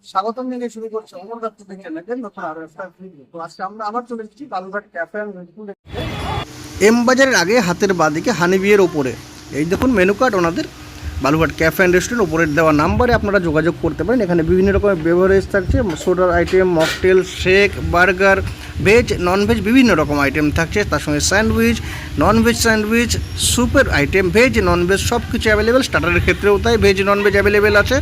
স্বাগতম জানিয়ে শুরু করছে অমর দত্ত চ্যানেলের নতুন আরো একটা ভিডিও। তো আজকে আমরা আবার চলে এসেছি বালুরঘাট ক্যাফে এন্ড রেস্টুরেন্টে। এম বাজারের আগে হাতের বাঁদিকে হানিবিয়ের ওপরে এই দেখুন মেনু কার্ড ওনাদের বালুরঘাট ক্যাফে অ্যান্ড রেস্টুরেন্ট ওপরের দেওয়া নাম্বারে আপনারা যোগাযোগ করতে পারেন। এখানে বিভিন্ন রকমের বেভারেজ থাকছে, সোডার item, mocktail, shake, burger, veg nonveg বিভিন্ন রকম আইটেম থাকছে। তার সঙ্গে স্যান্ডউইচ, ননভেজ স্যান্ডউইচ, স্যুপের আইটেম, ভেজ ননভেজ সব কিছু অ্যাভেলেবেল। স্টার্টারের ক্ষেত্রেও তাই ভেজ ননভেজ অ্যাভেলেবেল আছে।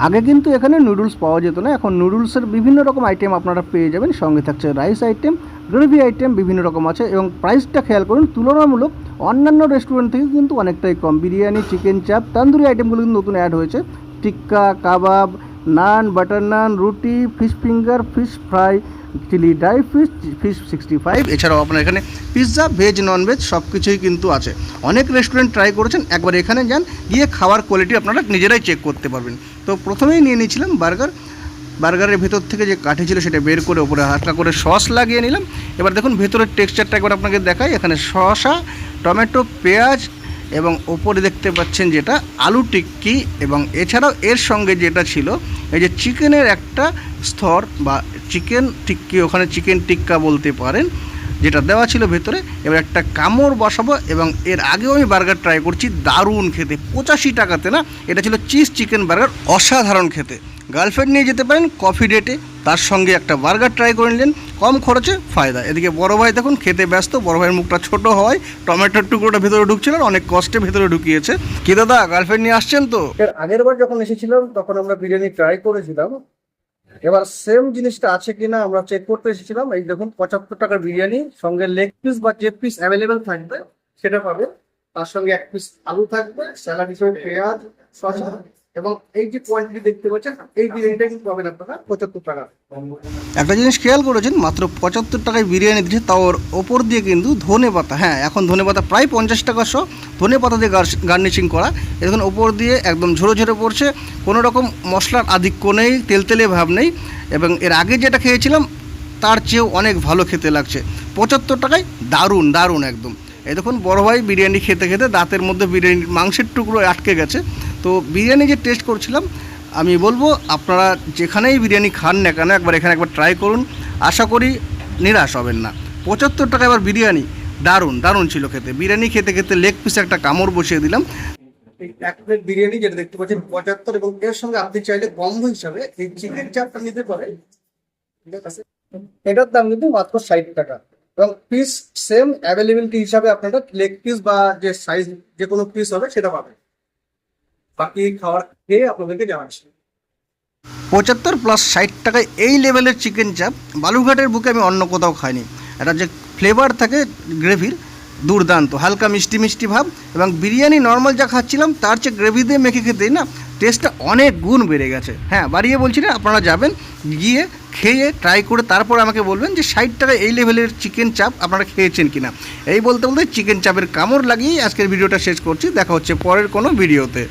আগে কিন্তু এখানে নুডলস পাওয়া যেত না, এখন নুডলসের বিভিন্ন রকম আইটেম আপনারা পেয়ে যাবেন। সঙ্গে থাকছে রাইস আইটেম, গ্রেভি আইটেম বিভিন্ন রকম আছে এবং প্রাইসটা খেয়াল করুন তুলনামূলক অন্যান্য রেস্টুরেন্ট থেকে কিন্তু অনেকটাই কম। বিরিয়ানি, চিকেন চাপ, তান্দুরি আইটেমগুলো কিন্তু নতুন অ্যাড হয়েছে। টিক্কা, কাবাব, নান, butter naan, roti, fish finger, fish fry, chilli dry fish, fish 65, এছাড়াও আপনার এখানে পিৎজা, ভেজ ননভেজ সব কিছুই কিন্তু আছে। অনেক রেস্টুরেন্ট ট্রাই করেছেন, একবার এখানে যান, গিয়ে খাওয়ার কোয়ালিটি আপনারা নিজেরাই চেক করতে পারবেন। তো প্রথমেই নিয়ে নিয়েছিলাম বার্গারের ভেতর থেকে যে কাঠি ছিল সেটা বের করে ওপরে হালকা করে সস লাগিয়ে নিলাম। এবার দেখুন ভেতরের টেক্সচারটা একবার আপনাকে দেখাই। এখানে শসা, টমেটো, পেঁয়াজ এবং ওপরে দেখতে পাচ্ছেন যেটা আলু টিক্কি, এবং এছাড়াও এর সঙ্গে যেটা ছিল এই যে চিকেনের একটা স্তর বা চিকেন টিক্কি, ওখানে চিকেন টিক্কা বলতে পারেন, যেটা দেওয়া ছিল ভেতরে। এবার একটা কামড় বসাবো, এবং এর আগেও আমি বার্গার ট্রাই করছি, দারুণ খেতে। 85 টাকাতে না, এটা ছিল চিজ চিকেন বার্গার, অসাধারণ খেতে। গার্লফ্রেন্ড নিয়ে যেতে পারেন কফি ডেটে, তার সঙ্গে একটা বার্গার ট্রাই করে নিলেন, কম খরচে ফায়দা। এদিকে বড় ভাই দেখুন খেতে ব্যস্ত, বড় ভাইয়ের মুখটা ছোট হওয়ায় টমেটোর টুকরোটা ভেতরে ঢুকছিল না, অনেক কষ্টে ভেতরে ঢুকিয়েছে। কি দাদা, গার্লফ্রেন্ড নিয়ে আসছেন তো? এর আগের বার যখন এসেছিলাম তখন আমরা বিরিয়ানি ট্রাই করেছিলাম, এবার সেম জিনিসটা আছে কিনা আমরা চেক করতে এসেছিলাম। এই দেখুন 75 টাকার বিরিয়ানি, সঙ্গে লেগ পিস বা যে পিস অ্যাভেলেবেল থাকবে সেটা পাবে। তার সঙ্গে এক পিস আলু থাকবে, স্যালাড হিসেবে পেঁয়াজ, শসা, এবং এই যে কোয়ান্টিটি দেখতে পাচ্ছেন এই বিরিয়ানিটা কিন্তু পাবেন আপনারা 75 টাকা। একটা জিনিস খেয়াল করেছেন, মাত্র 75 টাকায় বিরিয়ানি দিচ্ছে, তাও ওর ওপর দিয়ে কিন্তু ধনে পাতা, হ্যাঁ এখন ধনে পাতা প্রায় 50 টাকা শো, ধনে পাতা দিয়ে গার্নিশিং করা। এখন ওপর দিয়ে একদম ঝরে ঝরে পড়ছে, কোনো রকম মশলার আধিক্য নেই, তেলতেলে ভাব নেই। এবং এর আগে যেটা খেয়েছিলাম তার চেয়েও অনেক ভালো খেতে লাগছে। 75 টাকায় দারুণ দারুণ একদম। এই দেখুন বড় ভাই বিরিয়ানি খেতে খেতে দাঁতের মধ্যে বিরিয়ানির মাংসের টুকরো আটকে গেছে। তো বিরিয়ানি যে টেস্ট করছিলাম, আমি বলবো আপনারা যেখানেই বিরিয়ানি খান না কেন একবার এখানে একবার ট্রাই করুন, আশা করি নিরাশ হবেন না। 75 টাকা এবার বিরিয়ানি দারুণ দারুণ ছিল খেতে। বিরিয়ানি খেতে খেতে লেগ পিসে একটা কামড় বসিয়ে দিলাম। এই এক প্লেট বিরিয়ানি যেটা দেখতে পাচ্ছেন 75, এবং এর সঙ্গে আপনি চাইলে কম্বো হিসাবে এই চিকেন চাপটা নিতে পারেন, ঠিক আছে? এটার দাম কিন্তু মাত্র 60 টাকা, এবং পিস সেম অ্যাভেলেবিলিটি হিসাবে আপনারা লেগ পিস বা যে সাইজ যে কোনো পিস হবে সেটা পাবেন। বাকি খাওয়ার খেয়ে আপনাদেরকে জানাচ্ছি। 75 প্লাস 60 টাকায় এই লেভেলের চিকেন চাপ বালুরঘাটের বুকে আমি অন্য কোথাও খাইনি। এটা যে ফ্লেভার থাকে গ্রেভির, দুর্দান্ত, হালকা মিষ্টি মিষ্টি ভাব। এবং বিরিয়ানি নর্মাল যা খাচ্ছিলাম তার চেয়ে গ্রেভি দিয়ে মেখে খেতেই না টেস্টটা অনেক গুণ বেড়ে গেছে। হ্যাঁ, বাড়িয়ে বলছি না, আপনারা যাবেন, গিয়ে খেয়ে ট্রাই করে তারপর আমাকে বলবেন যে 60 টাকায় এই লেভেলের চিকেন চাপ আপনারা খেয়েছেন কিনা। এই বলতে বলতে চিকেন চাপের কামড় লাগিয়েই আজকের ভিডিওটা শেষ করছি। দেখা হচ্ছে পরের কোনো ভিডিওতে।